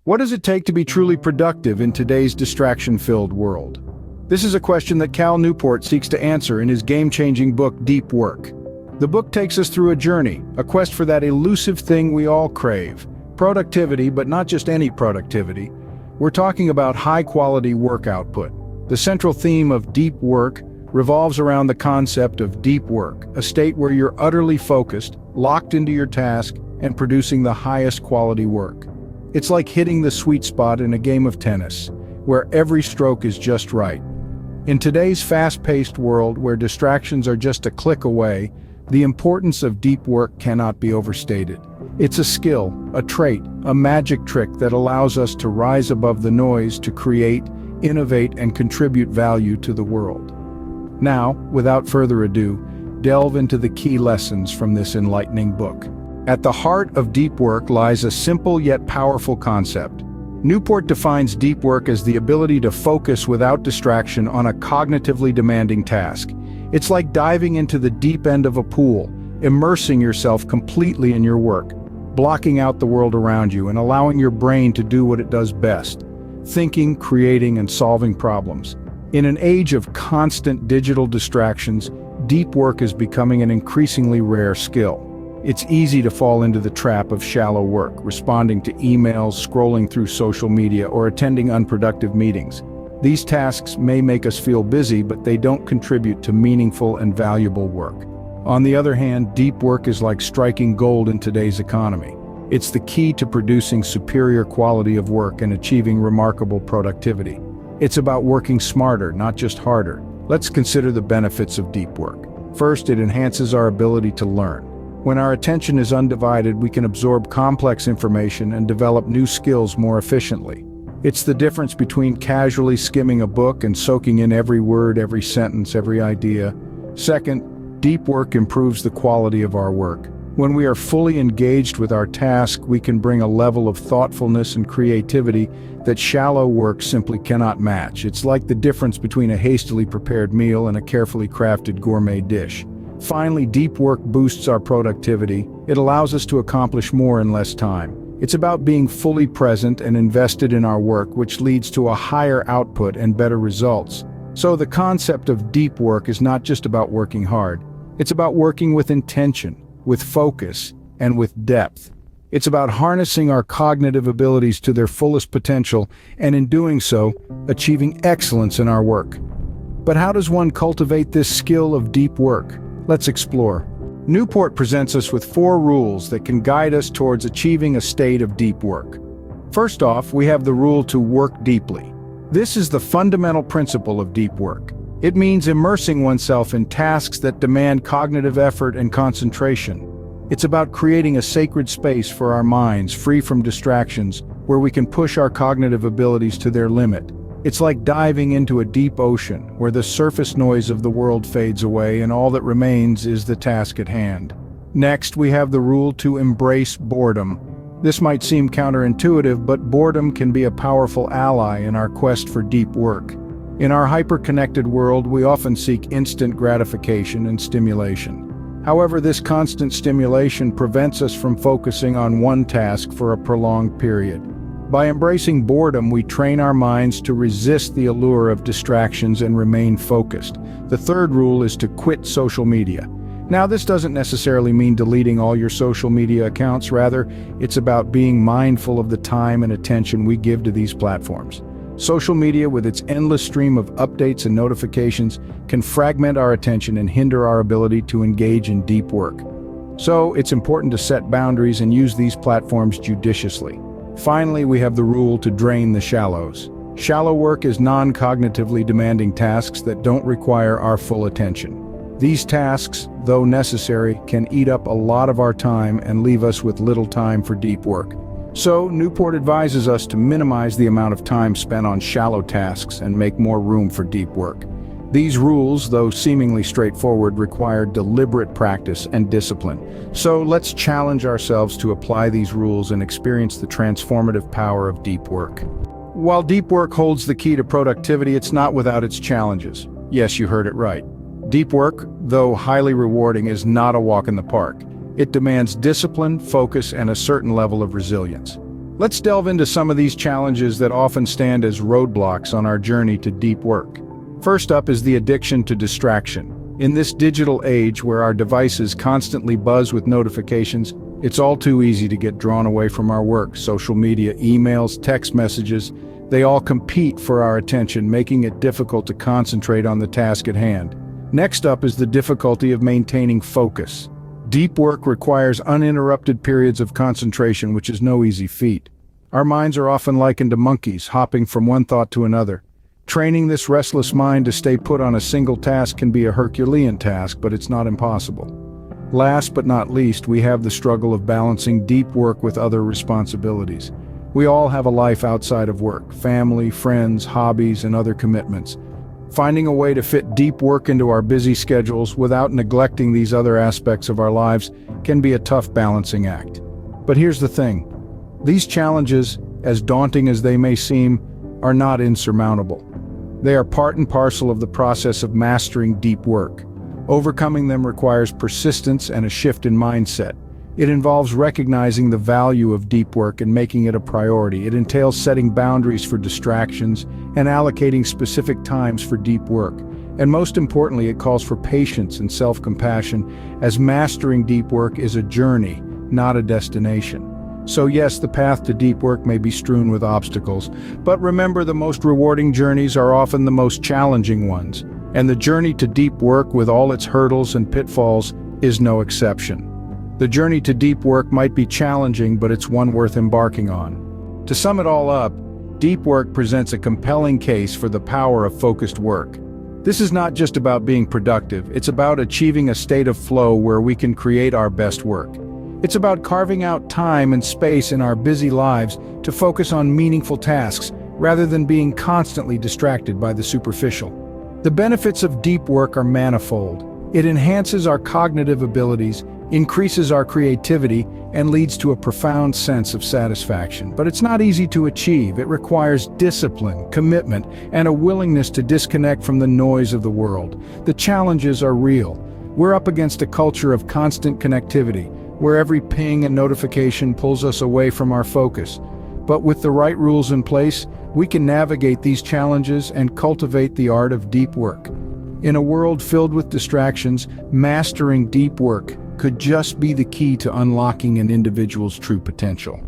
What does it take to be truly productive in today's distraction-filled world? This is a question that Cal Newport seeks to answer in his game-changing book, Deep Work. The book takes us through a journey, a quest for that elusive thing we all crave. Productivity, but not just any productivity. We're talking about high-quality work output. The central theme of Deep Work revolves around the concept of deep work, a state where you're utterly focused, locked into your task, and producing the highest quality work. It's like hitting the sweet spot in a game of tennis, where every stroke is just right. In today's fast-paced world where distractions are just a click away, the importance of deep work cannot be overstated. It's a skill, a trait, a magic trick that allows us to rise above the noise to create, innovate, and contribute value to the world. Now, without further ado, delve into the key lessons from this enlightening book. At the heart of deep work lies a simple yet powerful concept. Newport defines deep work as the ability to focus without distraction on a cognitively demanding task. It's like diving into the deep end of a pool, immersing yourself completely in your work, blocking out the world around you and allowing your brain to do what it does best: thinking, creating, and solving problems. In an age of constant digital distractions, deep work is becoming an increasingly rare skill. It's easy to fall into the trap of shallow work, responding to emails, scrolling through social media, or attending unproductive meetings. These tasks may make us feel busy, but they don't contribute to meaningful and valuable work. On the other hand, deep work is like striking gold in today's economy. It's the key to producing superior quality of work and achieving remarkable productivity. It's about working smarter, not just harder. Let's consider the benefits of deep work. First, it enhances our ability to learn. When our attention is undivided, we can absorb complex information and develop new skills more efficiently. It's the difference between casually skimming a book and soaking in every word, every sentence, every idea. Second, deep work improves the quality of our work. When we are fully engaged with our task, we can bring a level of thoughtfulness and creativity that shallow work simply cannot match. It's like the difference between a hastily prepared meal and a carefully crafted gourmet dish. Finally, deep work boosts our productivity. It allows us to accomplish more in less time. It's about being fully present and invested in our work, which leads to a higher output and better results. So the concept of deep work is not just about working hard. It's about working with intention, with focus, and with depth. It's about harnessing our cognitive abilities to their fullest potential, and in doing so, achieving excellence in our work. But how does one cultivate this skill of deep work? Let's explore. Newport presents us with 4 rules that can guide us towards achieving a state of deep work. First off, we have the rule to work deeply. This is the fundamental principle of deep work. It means immersing oneself in tasks that demand cognitive effort and concentration. It's about creating a sacred space for our minds, free from distractions, where we can push our cognitive abilities to their limit. It's like diving into a deep ocean, where the surface noise of the world fades away and all that remains is the task at hand. Next, we have the rule to embrace boredom. This might seem counterintuitive, but boredom can be a powerful ally in our quest for deep work. In our hyper-connected world, we often seek instant gratification and stimulation. However, this constant stimulation prevents us from focusing on one task for a prolonged period. By embracing boredom, we train our minds to resist the allure of distractions and remain focused. The third rule is to quit social media. Now, this doesn't necessarily mean deleting all your social media accounts. Rather, it's about being mindful of the time and attention we give to these platforms. Social media, with its endless stream of updates and notifications, can fragment our attention and hinder our ability to engage in deep work. So, it's important to set boundaries and use these platforms judiciously. Finally, we have the rule to drain the shallows. Shallow work is non-cognitively demanding tasks that don't require our full attention. These tasks, though necessary, can eat up a lot of our time and leave us with little time for deep work. So, Newport advises us to minimize the amount of time spent on shallow tasks and make more room for deep work. These rules, though seemingly straightforward, require deliberate practice and discipline. So let's challenge ourselves to apply these rules and experience the transformative power of deep work. While deep work holds the key to productivity, it's not without its challenges. Yes, you heard it right. Deep work, though highly rewarding, is not a walk in the park. It demands discipline, focus, and a certain level of resilience. Let's delve into some of these challenges that often stand as roadblocks on our journey to deep work. First up is the addiction to distraction. In this digital age where our devices constantly buzz with notifications, it's all too easy to get drawn away from our work. Social media, emails, text messages, they all compete for our attention, making it difficult to concentrate on the task at hand. Next up is the difficulty of maintaining focus. Deep work requires uninterrupted periods of concentration, which is no easy feat. Our minds are often likened to monkeys, hopping from one thought to another. Training this restless mind to stay put on a single task can be a Herculean task, but it's not impossible. Last but not least, we have the struggle of balancing deep work with other responsibilities. We all have a life outside of work, family, friends, hobbies, and other commitments. Finding a way to fit deep work into our busy schedules without neglecting these other aspects of our lives can be a tough balancing act. But here's the thing. These challenges, as daunting as they may seem, are not insurmountable. They are part and parcel of the process of mastering deep work. Overcoming them requires persistence and a shift in mindset. It involves recognizing the value of deep work and making it a priority. It entails setting boundaries for distractions and allocating specific times for deep work. And most importantly, it calls for patience and self-compassion, as mastering deep work is a journey, not a destination. So yes, the path to deep work may be strewn with obstacles, but remember, the most rewarding journeys are often the most challenging ones. And the journey to deep work, with all its hurdles and pitfalls, is no exception. The journey to deep work might be challenging, but it's one worth embarking on. To sum it all up, deep work presents a compelling case for the power of focused work. This is not just about being productive, it's about achieving a state of flow where we can create our best work. It's about carving out time and space in our busy lives to focus on meaningful tasks, rather than being constantly distracted by the superficial. The benefits of deep work are manifold. It enhances our cognitive abilities, increases our creativity, and leads to a profound sense of satisfaction. But it's not easy to achieve. It requires discipline, commitment, and a willingness to disconnect from the noise of the world. The challenges are real. We're up against a culture of constant connectivity, where every ping and notification pulls us away from our focus. But with the right rules in place, we can navigate these challenges and cultivate the art of deep work. In a world filled with distractions, mastering deep work could just be the key to unlocking an individual's true potential.